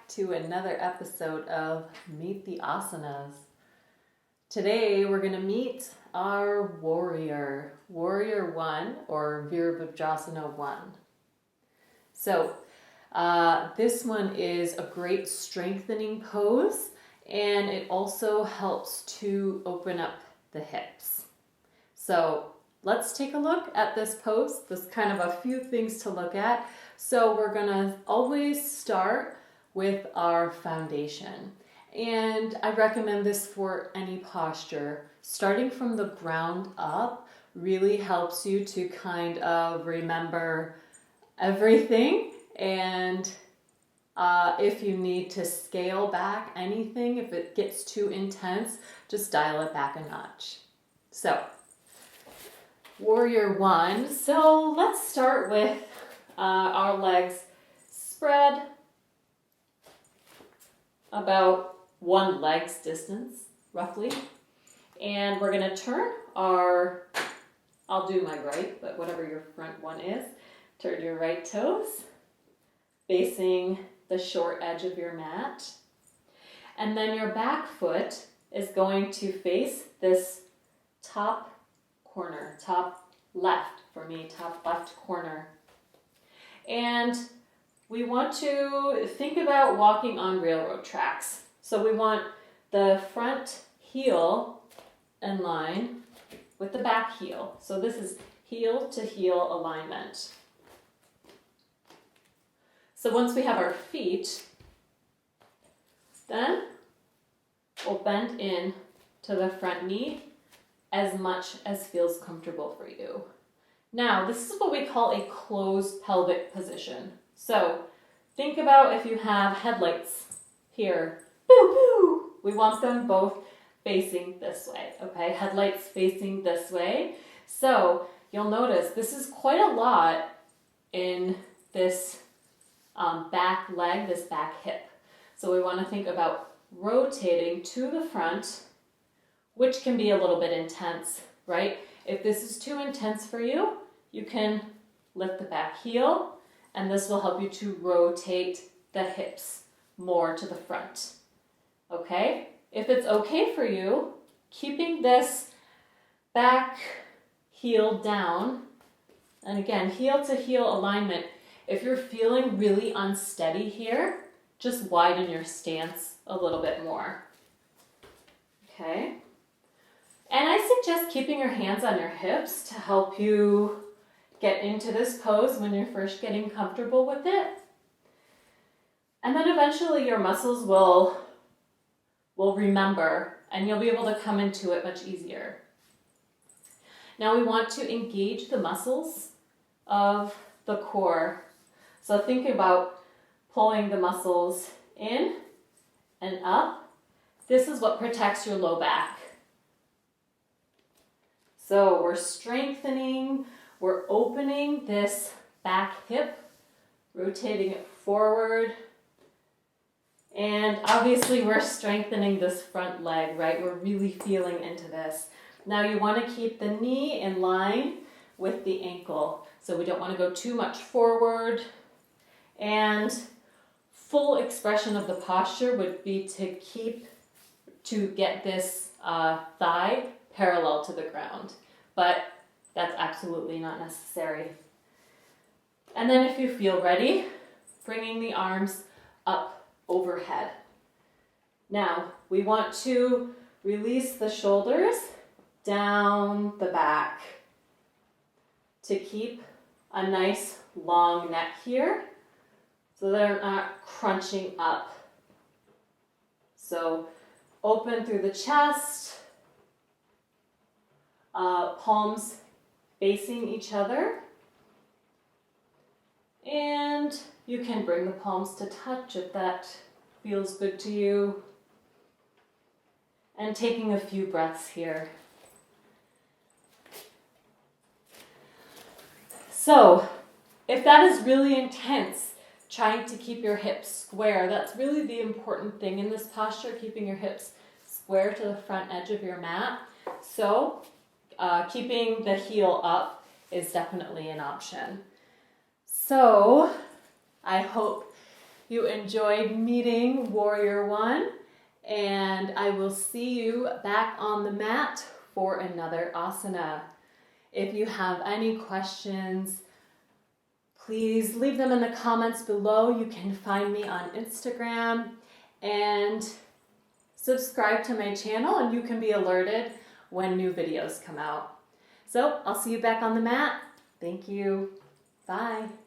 to another episode of Meet the Asanas. Today we're going to meet our warrior, Warrior 1 or Virabhadrasana 1. So this one is a great strengthening pose, and it also helps to open up the hips. So let's take a look at this pose. There's kind of a few things to look at. So we're going to always start with our foundation. And I recommend this for any posture. Starting from the ground up really helps you to kind of remember everything. And if you need to scale back anything, if it gets too intense, just dial it back a notch. So, Warrior 1. So let's start with our legs spread about one leg's distance, roughly. And we're going to turn our, I'll do my right, but whatever your front one is, turn your right toes facing the short edge of your mat. And then your back foot is going to face this top corner, top left for me, top left corner. And we want to think about walking on railroad tracks. So we want the front heel in line with the back heel. So this is heel to heel alignment. So once we have our feet, then we'll bend in to the front knee as much as feels comfortable for you. Now, this is what we call a closed pelvic position. So think about if you have headlights here. Boo, boo. We want them both facing this way, okay? Headlights facing this way. So you'll notice this is quite a lot in this back leg, this back hip. So we want to think about rotating to the front, which can be a little bit intense, right? If this is too intense for you, you can lift the back heel, and this will help you to rotate the hips more to the front, okay? If it's okay for you, keeping this back heel down, and again, heel to heel alignment, if you're feeling really unsteady here, just widen your stance a little bit more, okay? And I suggest keeping your hands on your hips to help you get into this pose when you're first getting comfortable with it. And then eventually your muscles will remember, and you'll be able to come into it much easier. Now we want to engage the muscles of the core. So think about pulling the muscles in and up. This is what protects your low back. So we're strengthening, we're opening this back hip, rotating it forward. And obviously we're strengthening this front leg, right? We're really feeling into this. Now you want to keep the knee in line with the ankle. So we don't want to go too much forward. And full expression of the posture would be to get this thigh parallel to the ground. But that's absolutely not necessary. And then if you feel ready, bringing the arms up overhead. Now, we want to release the shoulders down the back to keep a nice long neck here so they're not crunching up. So open through the chest, palms facing each other. And you can bring the palms to touch if that feels good to you. And taking a few breaths here. So, if that is really intense, trying to keep your hips square, that's really the important thing in this posture, keeping your hips square to the front edge of your mat. So, keeping the heel up is definitely an option. So, I hope you enjoyed meeting Warrior One, and I will see you back on the mat for another asana. If you have any questions, please leave them in the comments below. You can find me on Instagram and subscribe to my channel, and you can be alerted when new videos come out. So I'll see you back on the mat. Thank you. Bye.